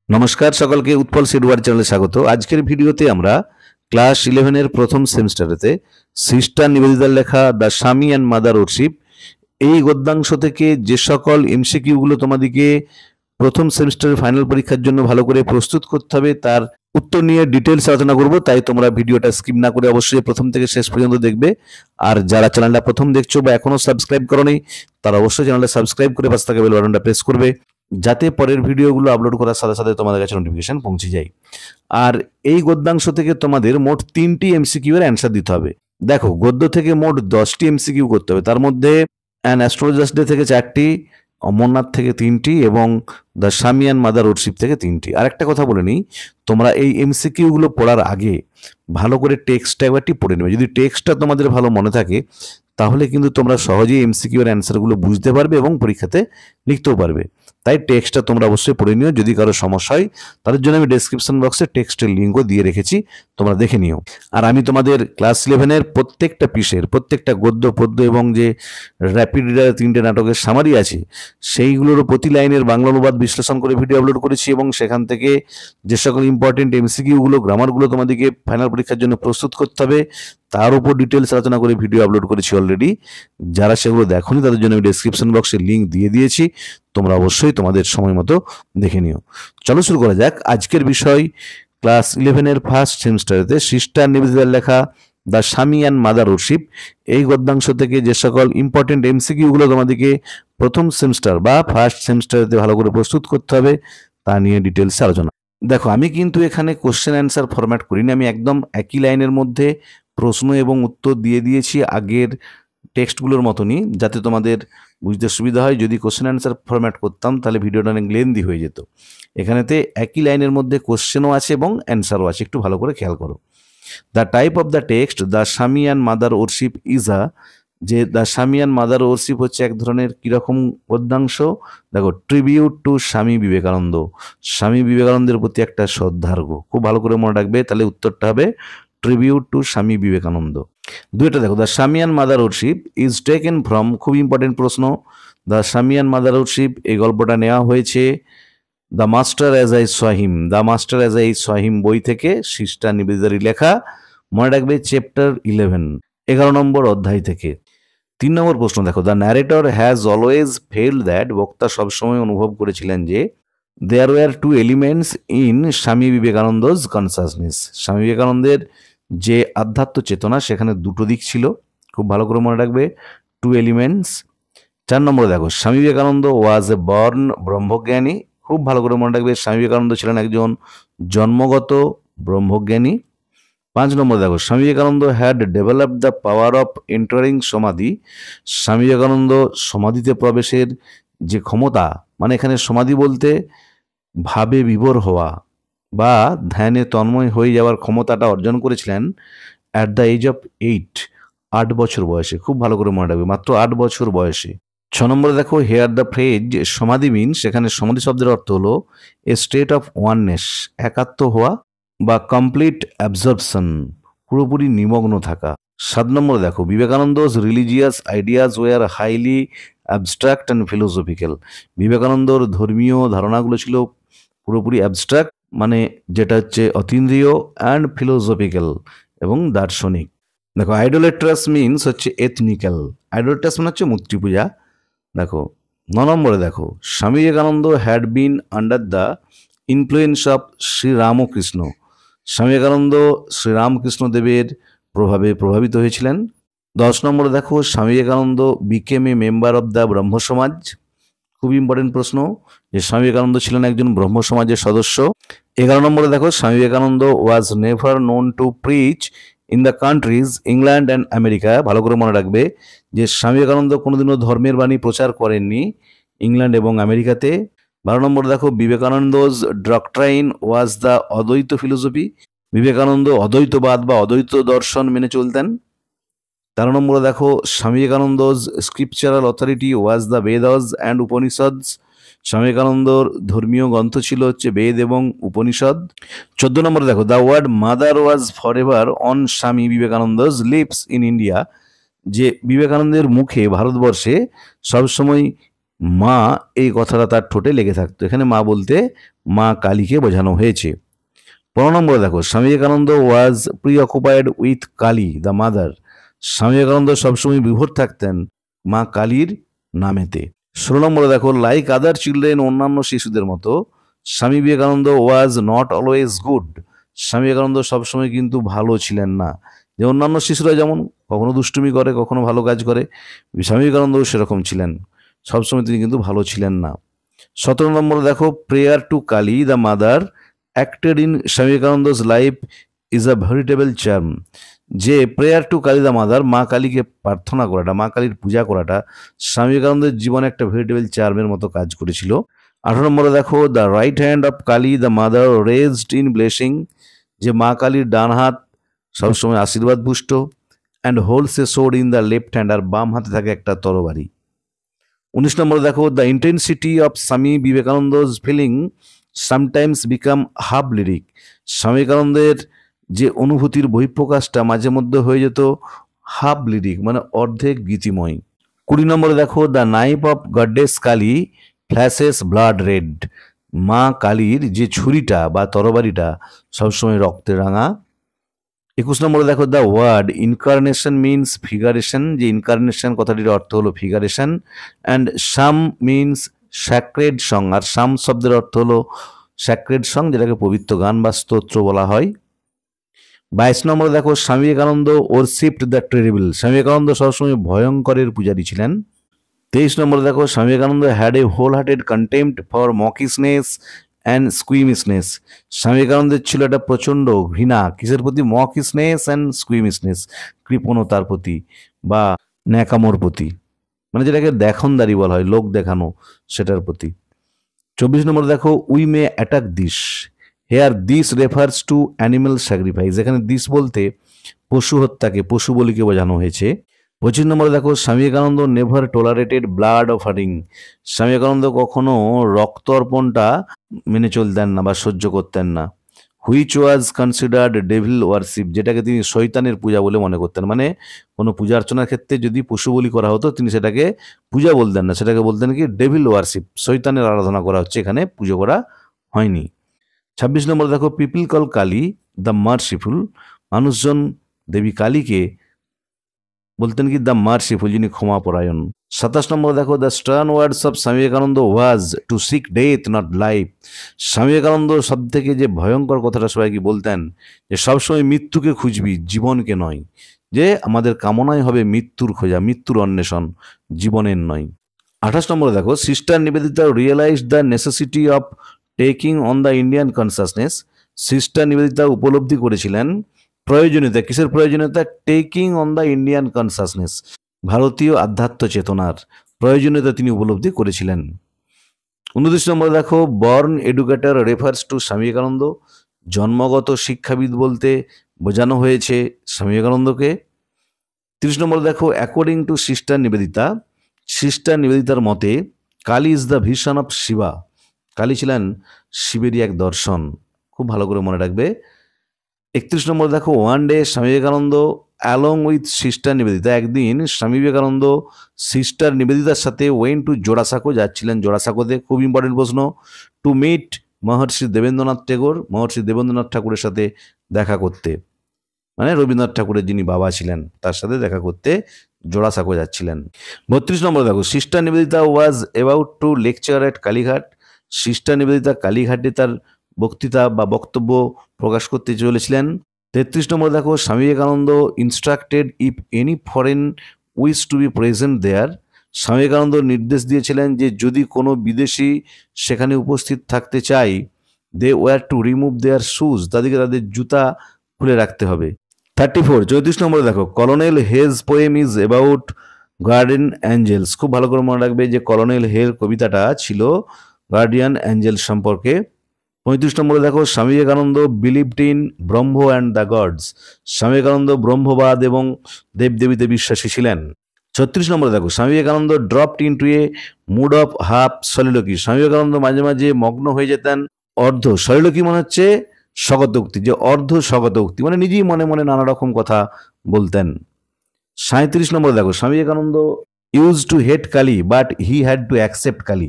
নমস্কার সকলকে, উৎপল সিডওয়ার চ্যানেলে স্বাগত। আজকের ভিডিওতে আমরা ক্লাস 11 এর প্রথম সেমিস্টারেতে সিস্টার নিবেদিতার লেখা the Swami and mother worship এই গদ্যাংশ থেকে যে সকল এমসিকিউগুলো তোমাদেরকে প্রথম সেমিস্টারের ফাইনাল পরীক্ষার জন্য ভালো করে প্রস্তুত করতে হবে তার উত্তর নিয়ে ডিটেলস আলোচনা করব। তাই তোমরা ভিডিওটা স্কিপ না করে অবশ্যই প্রথম থেকে শেষ পর্যন্ত দেখবে। আর যারা চ্যানেলটা প্রথম দেখছো বা এখনো সাবস্ক্রাইব করোনি তারা অবশ্যই চ্যানেলটা সাবস্ক্রাইব করে পাশে থাকা বেল বাটনটা প্রেস করবে, যাতে পরের ভিডিওগুলো আপলোড করার সাথে সাথে তোমাদের কাছে নোটিফিকেশন পৌঁছে যায়। আর এই গদ্যাংশ থেকে তোমাদের মোট 3টি এমসিকিউ এর অ্যান্সার দিতে হবে। দেখো, গদ্য থেকে মোট 10টি এমসিকিউ করতে হবে, তার মধ্যে অ্যান অ্যাস্ট্রোলজার্স ডে থেকে 4টি, অমরনাথ থেকে 3টি এবং the Swami and mother worship থেকে 3টি। আর একটা কথা বলে নিই, তোমরা এই এমসিকিউগুলো পড়ার আগে ভালো করে টেক্সটটা একবারটি পড়ে নেবে। যদি টেক্সটটা তোমাদের ভালো মনে থাকে তাহলে কিন্তু তোমরা সহজেই এমসিকিউ এর অ্যান্সারগুলো বুঝতে পারবে এবং পরীক্ষাতে লিখতেও পারবে। তাই টেক্সটটা তোমরা অবশ্যই পড়ে নিও। যদি কারো সমস্যা হয় তাদের জন্য আমি ডেসক্রিপশন বক্সে টেক্সটের লিঙ্কও দিয়ে রেখেছি, তোমরা দেখে নিও। আর আমি তোমাদের ক্লাস 11 এর প্রত্যেকটা পিসের প্রত্যেকটা গদ্য পদ্য এবং যে র্যাপিড রিডার 3টে নাটকের সামারি আছে সেইগুলোরও প্রতি লাইনের বাংলা অনুবাদ বিশ্লেষণ করে ভিডিও আপলোড করেছি, এবং সেখান থেকে যে সকল ইম্পর্টেন্ট এমসিকিউগুলো গ্রামারগুলো তোমাদেরকে ফাইনাল পরীক্ষার জন্য প্রস্তুত করতে হবে তার উপর ডিটেলস আলোচনা করে ভিডিও আপলোড করেছি অলরেডি। যারা সেগুলো দেখোনি তাদের জন্য আমি ডেসক্রিপশন বক্সে লিঙ্ক দিয়ে দিয়েছি, তোমরা অবশ্যই তোমাদের সময় মতো দেখে নিও। চলো শুরু করা যাক। আজকের বিষয় ক্লাস 11 এর ফার্স্ট সেমিস্টারেতে সিস্টার নিবেদিতার লেখা the Swami and mother worship এই গদ্যাংশ থেকে যে সকল ইম্পর্টেন্ট এমসিকিউগুলো তোমাদেরকে প্রথম সেমিস্টার বা ফার্স্ট সেমিস্টারেতে ভালো করে প্রস্তুত করতে হবে তা নিয়ে ডিটেলসে আলোচনা। দেখো, আমি কিন্তু এখানে কোশ্চেন অ্যান্সার ফরম্যাট করিনি, আমি একদম একই লাইনের মধ্যে প্রশ্ন এবং উত্তর দিয়ে দিয়েছি আগের টেক্সটগুলোর মতনই, যাতে তোমাদের বুঝতে সুবিধা হয়। যদি কোশ্চেন অ্যান্সার ফরম্যাট করতাম তাহলে ভিডিওটা অনেক লেন্দি হয়ে যেত। এখানেতে একই লাইনের মধ্যে কোশ্চেনও আছে এবং অ্যান্সারও আছে, একটু ভালো করে খেয়াল করো। The type of the text the Swami and mother worship is a, যে the Swami and mother worship হচ্ছে এক ধরনের কীরকম গদ্যাংশ। দেখো, ট্রিবিউট টু স্বামী বিবেকানন্দ, স্বামী বিবেকানন্দের প্রতি একটা শ্রদ্ধার্ঘ্য। খুব ভালো করে মনে রাখবে, তাহলে উত্তরটা হবে ট্রিবিউট টু স্বামী বিবেকানন্দ। দুইটা দেখো, the Swami and mother worship is taken from, খুব ইম্পর্টেন্ট প্রশ্ন, the Swami and mother worship এই গল্পটা নেওয়া হয়েছে the master as I saw him, the master as I saw him বই থেকে, সিস্টার নিবেদিতারই লেখা। মনে রাখবে চ্যাপ্টার 11, 11 নম্বর অধ্যায় থেকে। 3 নম্বর প্রশ্ন দেখো, the narrator has always felt that, বক্তা সবসময় অনুভব করেছিলেন যে there were two elements in Swami Vivekananda's consciousness, স্বামী বিবেকানন্দের যে আধ্যাত্ম চেতনা সেখানে দুটো দিক ছিল। খুব ভালো করে মনে রাখবে, টু এলিমেন্টস। 4 নম্বরে দেখো, স্বামী বিবেকানন্দ ওয়াজ এ বর্ন ব্রহ্মজ্ঞানী, খুব ভালো করে মনে রাখবে, স্বামী বিবেকানন্দ ছিলেন একজন জন্মগত ব্রহ্মজ্ঞানী। 5 নম্বর দেখো, Swami Vivekananda had developed the power of entering সমাধি, স্বামী বিবেকানন্দ সমাধিতে প্রবেশের যে ক্ষমতা, মানে এখানে সমাধি বলতে ভাবে বিভোর হওয়া বা ধ্যানে তন্ময় হয়ে যাওয়ার ক্ষমতাটা অর্জন করেছিলেন অ্যাট দ্য এজ অফ 8, 8 বছর বয়সে। খুব ভালো করে মনে রাখবে, মাত্র 8 বছর বয়সে। 6 নম্বরে দেখো, হেয়ার দ্য ফ্রেজ সমাধি মিন, সেখানে সমাধি শব্দের অর্থ হলো এ স্টেট অফ ওয়াননেস, একাত্ম হওয়া বা কমপ্লিট অ্যাবজর্পশন, পুরোপুরি নিমগ্ন থাকা। 7 নম্বরে দেখো, Vivekananda's religious ideas were highly abstract and philosophical, বিবেকানন্দর ধর্মীয় ধারণাগুলো ছিল পুরোপুরি অ্যাবস্ট্রাক্ট, মানে যেটা হচ্ছে অতীন্দ্রিয়, অ্যান্ড ফিলোসফিক্যাল এবং দার্শনিক। দেখো, আইডোলেট্রাস মিনস হচ্ছে এথনিক্যাল, আইডোলেট্রাস মানে হচ্ছে মূর্তি পূজা। দেখো 9 নম্বরে দেখো, Swami Vivekananda had been under the influence of Sri Ramakrishna, Swami Vivekananda Sri Ramakrishna দেবের প্রভাবে প্রভাবিত হয়েছিলেন। 10 নম্বরে দেখো, Swami Vivekananda became a member of the ব্রহ্ম সমাজ, খুব ইম্পর্টেন্ট প্রশ্ন যে স্বামী বিবেকানন্দ ছিলেন একজন ব্রহ্ম সমাজের সদস্য। 11 নম্বরে দেখো, Swami Vivekananda was never known to preach in the countries England and America, ভালো করে মনে রাখবে যে স্বামী বিবেকানন্দ কোনোদিনও ধর্মের বাণী প্রচার করেননি ইংল্যান্ড এবং আমেরিকাতে। 12 নম্বর দেখো, বিবেকানন্দজ ডক্ট্রাইন ওয়াজ দ্য অদ্বৈত ফিলোসফি, বিবেকানন্দ অদ্বৈতবাদ বা অদ্বৈত দর্শন মেনে চলতেন। 13 নম্বরে দেখো, Swami Vivekananda's scriptural authority was the Vedas and Upanishads, Swami বিবেকানন্দর ধর্মীয় গ্রন্থ ছিল হচ্ছে বেদ এবং উপনিষদ। 14 নম্বরে দেখো, the word mother was forever on Swami Vivekananda's lips in India, যে বিবেকানন্দের মুখে ভারতবর্ষে সবসময় মা এই কথাটা তার ঠোঁটে লেগে থাকতো। এখানে মা বলতে মা কালীকে বোঝানো হয়েছে। 15 নম্বরে দেখো, স্বামী বিবেকানন্দ ওয়াজ প্রিঅকুপাইড with Kali the mother. Swami Vivekananda সবসময় বিভোর থাকতেন মা কালীর নামেতে। 16 নম্বরে দেখো, লাইক আদার চিলড্রেন, অন্যান্য শিশুদের মতো স্বামী Vivekananda was not always good. Swami Vivekananda সবসময় কিন্তু ভালো ছিলেন না। যে অন্যান্য শিশুরা যেমন কখনো দুষ্টুমি করে, কখনো ভালো কাজ করে, স্বামী বিবেকানন্দও সেরকম ছিলেন, সবসময় তিনি কিন্তু ভালো ছিলেন না। 17 নম্বরে দেখো, prayer two Kali the mother acted in স্বামী বিবেকানন্দস লাইফ ইজ আ ভেরিটেবল চার্ম। যে prayer two Kali the mother, মা কালীকে প্রার্থনা করাটা, মা কালীর পূজা করাটা স্বামী বিবেকানন্দের জীবনে একটা ভেরিটেবল চার্মের মতো কাজ করেছিল। 18 নম্বরে দেখো, the right hand of Kali the mother raised in blessing. যে মা কালীর ডান হাত সবসময় আশীর্বাদ পুষ্ট। And holds a sword in the left hand, আর বাম হাতে থাকে একটা তরবারি। 19 নম্বরে দেখো, the intensity of Swami Vivekananda's feeling sometimes become half lyric. Swami বিবেকানন্দের যে অনুভূতির বহিঃপ্রকাশটা মাঝে মধ্যে হয়ে যেত হাফ লিরিক, মানে অর্ধেক গীতিময়। 20 নম্বরে দেখো, the knife of goddess Kali flashes blood red. মা কালীর যে ছুরিটা বা তরবারিটা সবসময় রক্তে রাঙা। 21 নম্বরে দেখো, the word incarnation means figuration. যে ইনকারনেশন কথাটির অর্থ হলো figuration. And Sama means sacred song, আর সাম শব্দের অর্থ হলো স্যাক্রেড সং, যেটাকে পবিত্র গান বা স্তোত্র বলা হয়। 22 নম্বরে দেখো, স্বামী বিবেকানন্দ ওরশিপড দ্য টেরিবল। স্বামী বিবেকানন্দ সবসময় ভয়ঙ্করের পূজারী ছিলেন। 23 নম্বরে দেখো, Swami Vivekananda had a whole hearted contempt for mawkishness and squeamishness. Swami বিবেকানন্দের ছিল একটা প্রচণ্ড ঘৃণা কিসের প্রতি? মকিসনেস অ্যান্ড স্কুইমিসনেস, কৃপণতার প্রতি বা ন্যাকামোর প্রতি, মানে যেটাকে দেখনদারি বলা হয়, লোক দেখানো, সেটার প্রতি। 24 নম্বরে দেখো, we may attack this. Here this refers to animal sacrifice. এখানে দিস বলতে পশু হত্যাকে, পশু বলিকে বোঝানো হয়েছে। 25 নম্বরে দেখো, Swami Vivekananda never tolerated blood offering. Swami Vivekananda কখনো রক্ত অর্পণটা মেনে চলতেন না বা সহ্য করতেন না। Which was considered devil warship, যেটাকে তিনি শয়তানের পূজা বলে মনে করতেন। মানে কোনো পূজা অর্চনার ক্ষেত্রে যদি পশু বলি করা হতো, তিনি সেটাকে পূজা বলতেন না, সেটাকে বলতেন কি? ডেভিল ওয়ারশিপ, শয়তানের আরাধনা করা হচ্ছে, এখানে পুজো করা হয়নি। 26 নম্বর দেখো, people call Kali the merciful. মানুষজন দেবী কালীকে বলতেন কি? দ্য মার্সিফুল, যিনি ক্ষমাপরায়ণ। 27 নম্বর দেখো, the stern words of Swami Vivekananda was to seek death not life. Swami Vivekananda সব থেকে যে ভয়ঙ্কর কথাটা সবাইকে বলতেন, যে সবসময় মৃত্যুকে খুঁজবি, জীবনকে নয়। যে আমাদের কামনাই হবে মৃত্যুর খোঁজা, মৃত্যুর অন্বেষণ, জীবনের নয়। 28 নম্বরে দেখো, sister Nivedita realise the necessity of taking on the Indian consciousness. Sister Nivedita উপলব্ধি করেছিলেন প্রয়োজনীয়তা, কিসের প্রয়োজনীয়তা? Taking on the Indian consciousness, ভারতীয় আধ্যাত্ম চেতনার প্রয়োজনীয়তা তিনি উপলব্ধি করেছিলেন। 29 নম্বরে দেখো, born educator refers to Swami Vivekananda. জন্মগত শিক্ষাবিদ বলতে বোঝানো হয়েছে স্বামী বিবেকানন্দকে। 30 নম্বরে দেখো, according to sister Nivedita. Sister নিবেদিতার মতে Kali is the vision of Shiva. Kali ছিলেন শিবেরই এক দর্শন, খুব ভালো করে মনে রাখবে। 31 নম্বর দেখো, one day Swami Vivekananda along with sister Nivedita. একদিন স্বামী বিবেকানন্দ সিস্টার নিবেদিতার সাথে ওয়েন টু জোড়াসাঁকো যাচ্ছিলেন। জোড়াসাঁকোতে খুব ইম্পর্টেন্ট প্রশ্ন, টু মিট মহর্ষি দেবেন্দ্রনাথ টেগোর। মহর্ষি দেবেন্দ্রনাথ ঠাকুরের সাথে দেখা করতে, মানে রবীন্দ্রনাথ ঠাকুরের যিনি বাবা ছিলেন তার সাথে দেখা করতে জোড়াসাঁকো যাচ্ছিলেন। 32 নম্বর দেখো, sister Nivedita was about to lecture at Kalighat. Sister Nivedita কালীঘাটে তার বক্তৃতা বা বক্তব্য প্রকাশ করতে চলেছিলেন। 33 নম্বর দেখো, Swami Vivekananda instructed if any foreign wish to be present there. Swami Vivekananda নির্দেশ দিয়েছিলেন যে যদি কোনো বিদেশি সেখানে উপস্থিত থাকতে চায়, they were to remove their shoes, তাদেরকে তাদের জুতা খুলে রাখতে হবে। 34 নম্বরে দেখো, colonel Hay's poem is about guardian angels. খুব ভালো করে মনে রাখবে যে কলোনেল হের কবিতাটা ছিল গার্ডিয়ান অ্যাঞ্জেল সম্পর্কে। 35 নম্বরে দেখো, Swami Vivekananda believed in Brahma and the gods. Swami Vivekananda ব্রহ্মবাদ এবং দেবদেবীতে বিশ্বাসী ছিলেন। 36 নম্বরে দেখো, Swami Vivekananda dropped into a mood of half soliloquy. Swami Vivekananda মাঝে মাঝে মগ্ন হয়ে যেতেন অর্ধ সলিলোকি, মনে হচ্ছে স্বগত উক্তি, যে অর্ধ স্বগত উক্তি, মানে নিজেই মনে মনে নানা রকম কথা বলতেন। 37 নম্বরে দেখো, Swami Vivekananda use to hate Kali but he had to accept Kali,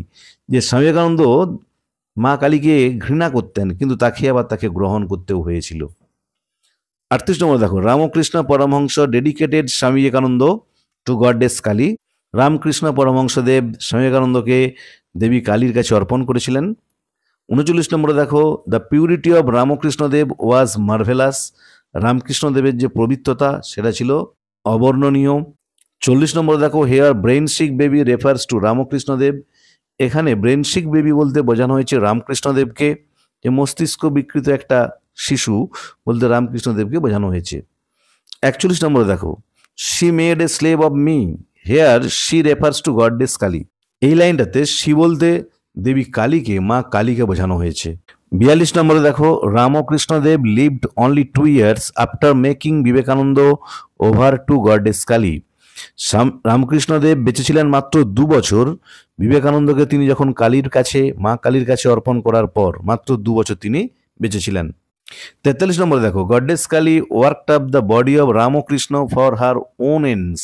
যে স্বামী বিবেকানন্দ মা কালীকে ঘৃণা করতেন কিন্তু তাকে গ্রহণ করতেও হয়েছিল। 38 নম্বর দেখো, Ramakrishna Paramahamsa dedicated Swami Vivekananda two goddess Kali. Ramakrishna Paramahansadev স্বামী বিবেকানন্দকে দেবী কালীর কাছে অর্পণ করেছিলেন। 39 নম্বরে দেখো, the purity of Ramakrishnadev was marvellous. রামকৃষ্ণদেবের যে পবিত্রতা সেটা ছিল অবর্ণনীয়। 40 নম্বরে দেখো, here brain sick baby refers to Ramakrishnadev. এখানে ব্রেন সিক বেবি বলতে বোঝানো হয়েছে রামকৃষ্ণদেবকে, যে মস্তিষ্ক বিকৃত একটা শিশু বলতে রামকৃষ্ণদেবকে বোঝানো হয়েছে। 41 নম্বরে দেখো, she made a slave of me, here she refers to goddess Kali. এই লাইনটাতে শি বলতে দেবী কালীকে, মা কালীকে বোঝানো হয়েছে। 42 নম্বরে দেখো, Ramakrishnadev lived only 2 years after making Vivekananda over to goddess Kali. Ramakrishnadev বেঁচেছিলেন মাত্র 2 বছর বিবেকানন্দকে তিনি যখন কালীর কাছে, মা কালীর কাছে অর্পণ করার পর মাত্র 2 বছর তিনি বেঁচেছিলেন। 43 নম্বরে দেখো, goddess Kali worked up the body of Ramakrishna for her own ends.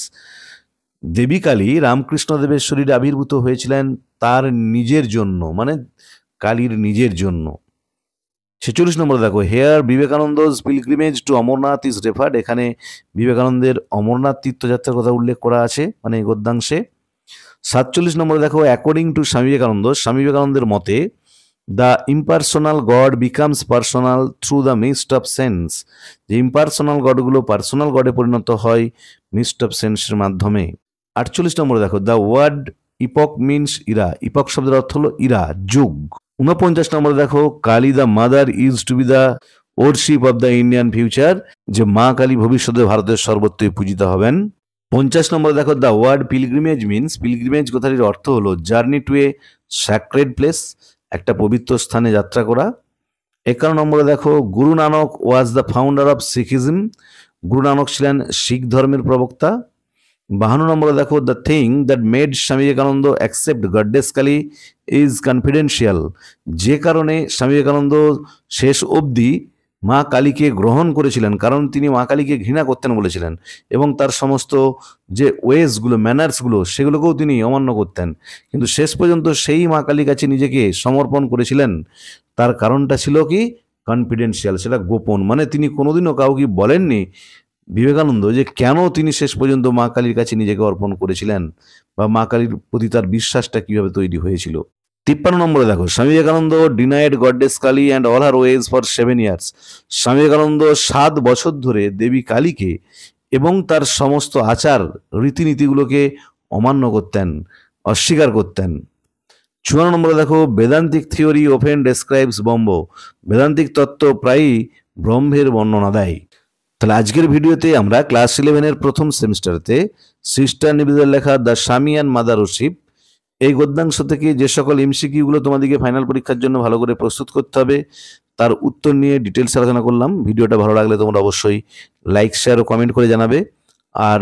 দেবী কালী রামকৃষ্ণদেবের শরীরে আবির্ভূত হয়েছিলেন তার নিজের জন্য, মানে কালীর নিজের জন্য। 46 নম্বরে দেখো, here Vivekananda's pilgrimage to Amarnath is referred. এখানে বিবেকানন্দের অমরনাথ তীর্থযাত্রার কথা উল্লেখ করা আছে, মানে এই গদ্যাংশে। 47 নম্বরে দেখো, অ্যাকর্ডিং টু স্বামী বিবেকানন্দের মতে the impersonal god becomes personal through the mist of sense. যে ইম্পার্সোনাল গডগুলো পার্সোনাল গডে পরিণত হয় মিস্ট অফ সেন্সের মাধ্যমে। 48 নম্বরে দেখো, the word epoch means era. Epoch শব্দের অর্থ হলো ইরা, যুগ। 49 নম্বরে দেখো, Kali the mother is to be the worship of the Indian future. যে মা কালী ভবিষ্যতে ভারতের সর্বত্রই পূজিত হবেন। 50 নম্বরে দেখো, the word pilgrimage means, pilgrimage কথাটির অর্থ হলো journey to a sacred place, একটা পবিত্র স্থানে যাত্রা করা। 51 নম্বরে দেখো, Guru Nanak was the founder of Sikhism. Guru Nanak ছিলেন শিখ ধর্মের প্রবক্তা। 52 নম্বরে দেখো, the thing that made Swami Vivekananda accept goddess Kali is confidential. যে কারণে স্বামী বিবেকানন্দ শেষ অবধি মা কালীকে গ্রহণ করেছিলেন, কারণ তিনি মা কালীকে ঘৃণা করতেন বলেছিলেন, এবং তার সমস্ত যে ওয়েজগুলো, ম্যানার্সগুলো, সেগুলোকেও তিনি অমান্য করতেন, কিন্তু শেষ পর্যন্ত সেই মা কালীর কাছে নিজেকে সমর্পণ করেছিলেন। তার কারণটা ছিল কি? কনফিডেন্সিয়াল, সেটা গোপন, মানে তিনি কোনোদিনও কাউকে বলেননি বিবেকানন্দ যে কেন তিনি শেষ পর্যন্ত মা কালীর কাছে নিজেকে অর্পণ করেছিলেন, বা মা কালীর প্রতি তার বিশ্বাসটা কিভাবে তৈরি হয়েছিল। 53 নম্বরে দেখো, Swami Vivekananda denied goddess Kali and all her ways for 7 years। Swami Vivekananda 7 বছর ধরে দেবী কালীকে এবং তার সমস্ত আচার রীতিনীতিগুলোকে অমান্য করতেন, অস্বীকার করতেন। 54 নম্বরে দেখো, বেদান্তিক থিওরি ওপেন ডেসক্রাইবস ব্রহ্ম। বেদান্তিক তত্ত্ব প্রায়ই ব্রহ্মের বর্ণনা দেয়। তাহলে আজকের ভিডিওতে আমরা ক্লাস 11-এর প্রথম সেমিস্টারতে সিস্টার নিবেদিতার লেখা the Swami and mother worship এই গদ্যাংশ থেকে যে সকল এমসিকিউগুলো তোমাদেরকে ফাইনাল পরীক্ষার জন্য ভালো করে প্রস্তুত করতে হবে তার উত্তর নিয়ে ডিটেলস আলোচনা করলাম। ভিডিওটা ভালো লাগলে তোমরা অবশ্যই লাইক, শেয়ার ও কমেন্ট করে জানাবে। আর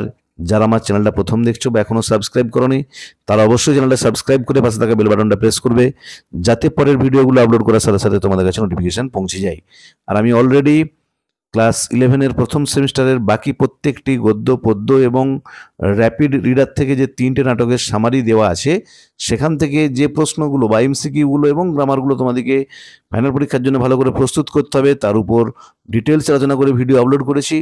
যারা আমার চ্যানেলটা প্রথম দেখছো বা এখনও সাবস্ক্রাইব করোনি, তারা অবশ্যই চ্যানেলটা সাবস্ক্রাইব করে পাশে থাকা বেল বাটনটা প্রেস করবে, যাতে পরের ভিডিওগুলো আপলোড করার সাথে সাথে তোমাদের কাছে নোটিফিকেশন পৌঁছে যায়। আর আমি অলরেডি ক্লাস 11-এর প্রথম সেমিস্টারের বাকি প্রত্যেকটি গদ্য, পদ্য এবং র্যাপিড রিডার থেকে যে 3টে নাটকের সামারি দেওয়া আছে, সেখান থেকে যে প্রশ্নগুলো বা এমসিকিউগুলো এবং গ্রামারগুলো তোমাদেরকে ফাইনাল পরীক্ষার জন্য ভালো করে প্রস্তুত করতে হবে, তার উপর ডিটেলস আলোচনা করে ভিডিও আপলোড করেছি।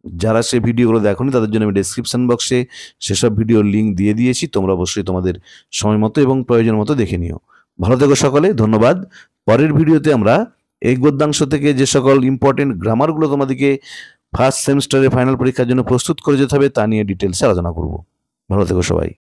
যারা সে ভিডিওগুলো দেখোনি তাদের জন্য আমি ডেসক্রিপশন বক্সে সেসব ভিডিওর লিঙ্ক দিয়ে দিয়েছি, তোমরা অবশ্যই তোমাদের সময় মতো এবং প্রয়োজন মতো দেখে নিও। ভালো থেকো সকলে, ধন্যবাদ। পরের ভিডিওতে আমরা এই গদ্যাংশ থেকে যে সকল ইম্পর্টেন্ট গ্রামারগুলো তোমাদেরকে ফার্স্ট সেমিস্টারে ফাইনাল পরীক্ষার জন্য প্রস্তুত করে যেতে হবে তা নিয়ে ডিটেলসে আলোচনা করব। ভালো থেকো সবাই।